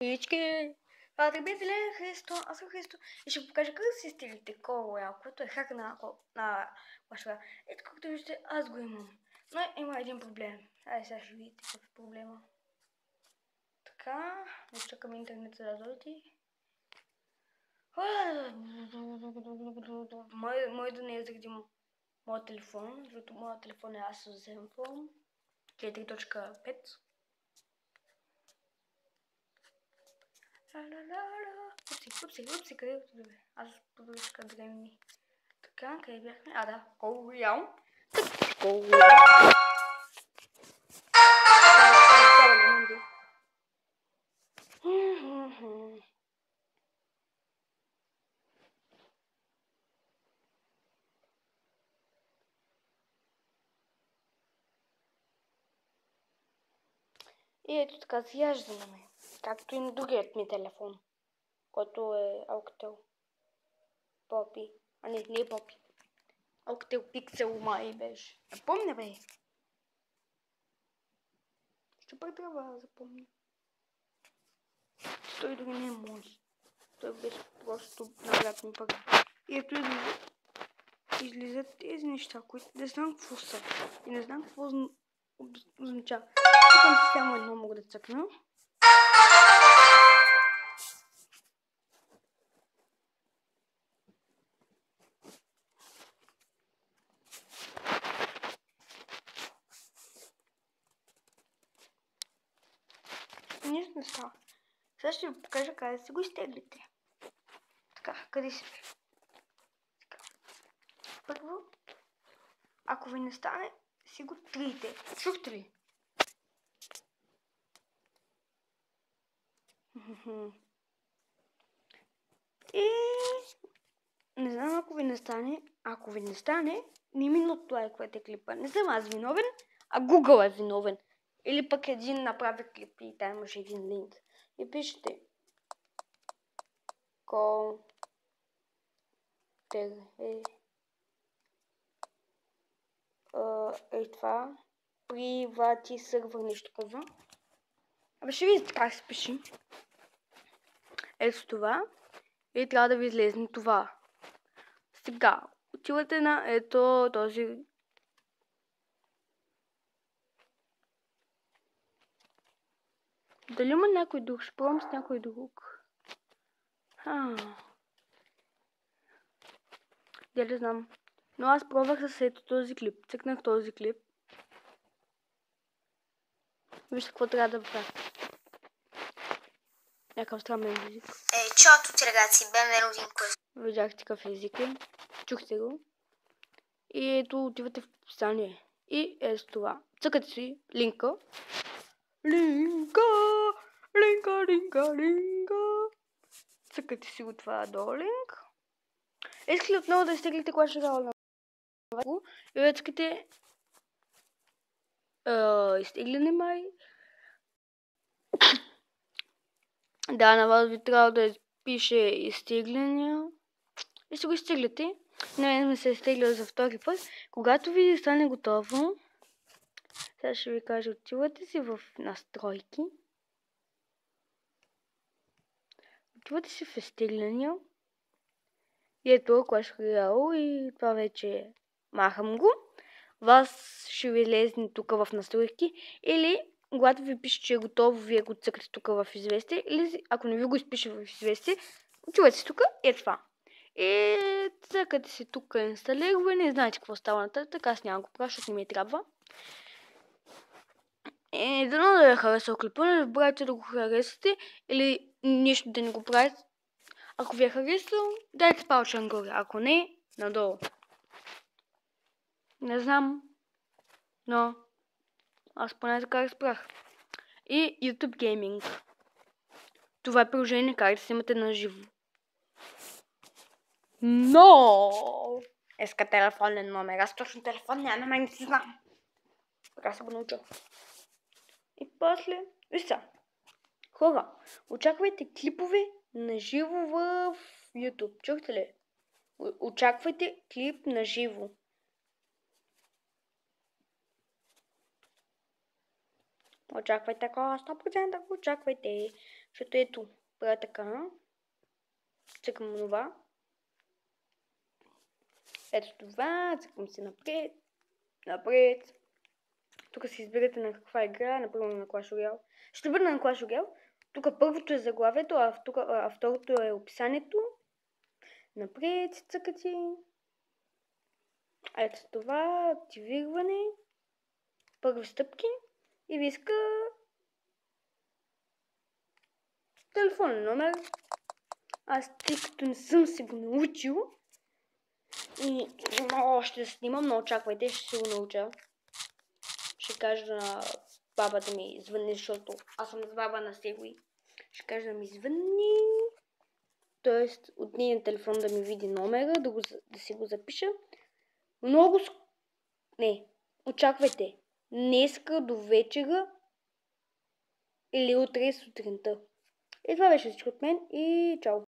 Всички! Това да би зелен Христо, аз съм Христо и ще покажа как да си стилите Call Royale, което е хак на Clash Royale. Ето както виждате, аз го имам. Но има един проблем. Айде сега ще видите какъв е проблема. Така, да чакам интернета да дойде. Мой да не е заради моят телефон, защото моят телефон е Asus Zenfone 4.5. Упси, къде отиде? Аз продължих древни. Така, къде бяхме? А, да, Call Royale. Call Royale. И ето така си яждаме. Както и на другият ми телефон, който е Alcatel Poppy. А не е Poppy. Alcatel Pixel май беше. Помня бе. Ще пък трябва да запомня. Той дори не е мой. Той беше просто награден пък. И ето излизат тези неща, които не знам какво са. И не знам какво означава. Чакам си само едно мога да цъкна. Нищо не става. Сега ще ви покажа къде си го изтеглите. Така, къде си? Така. Първо, ако ви не стане, си го трите. Чухте ли? И не знам ако ви не стане, не ми лайквайте клипа. Не съм аз виновен, а Google е виновен. Или пък един направи клип и там имаше един линк. И пишете Call това привати сървър, нещо казва. Абе ще видите как се пише. Ето това. И трябва да ви излезне това. Сега отивате на ето този. Дали има някой друг? Ще пробвам с някой друг. Дали знам. Но аз пробвах с ето този клип. Цъкнах този клип. Вижте какво трябва да правя. Някакъв странен език. Ciao a tutti ragazzi, benvenuti in questo. Видяхте какъв език е. Чухте го. И ето отивате в описание. И ето това. Цъкате си линка. Линка. Цъкате си го това долу линк. Искате ли отново да изтеглите Clash Royale на и цъкате изтегляне май. Да, на вас ви трябва да пише изтегляния. И си го изтегляте. На мен ми се изтегля за втори път. Когато ви стане готово, сега ще ви кажа, отивате си в настройки. Отивате си в изтегляния. И ето Clash Royale и това вече махам го. Вас ще ви лезне тук в настройки. Или когато ви пише, че е готово, вие го цъкате тук в известие. Или ако не ви го изпише в известие, отивате си тук и е това. И цъкате си тук инсталиране, не знаете какво става нататък, аз няма го правя, защото не ми трябва. И дано да ви хареса клипа, не забравяйте да го харесате или нищо да не го правите. Ако ви е харесал, дайте палча нагоре, ако не, надолу. Не знам, но аз поне така разбрах. И YouTube Gaming. Това е приложение, как да снимате на живо. Но! Иска телефонен номер. Аз точно телефон няма, но не си знам. Така се го науча. И после, вижте, хора, очаквайте клипове на живо в YouTube. Чухте ли? Очаквайте клип на живо. Очаквайте такова, 100% очаквайте. Защото ето, правя така. Цъкам това. Ето това, цъкам се напред. Тук си изберете на каква игра, например на Clash Royale. Ще бъде на Clash Royale. Тук първото е заглавието, а второто е описанието. Напред си цъкате. Ето това, активиране. Първи стъпки. И ви иска телефонен номер. Аз тъй като не съм си го научил и още да снимам, но очаквайте, ще си го науча. Ще кажа на баба да ми звънне, защото аз съм с баба на Сегуи. Ще кажа да ми звънне. Тоест от нейния телефон да ми види номера, да си го запиша. Не, очаквайте. Днеска до вечера или утре сутринта. И това беше всичко от мен и чао!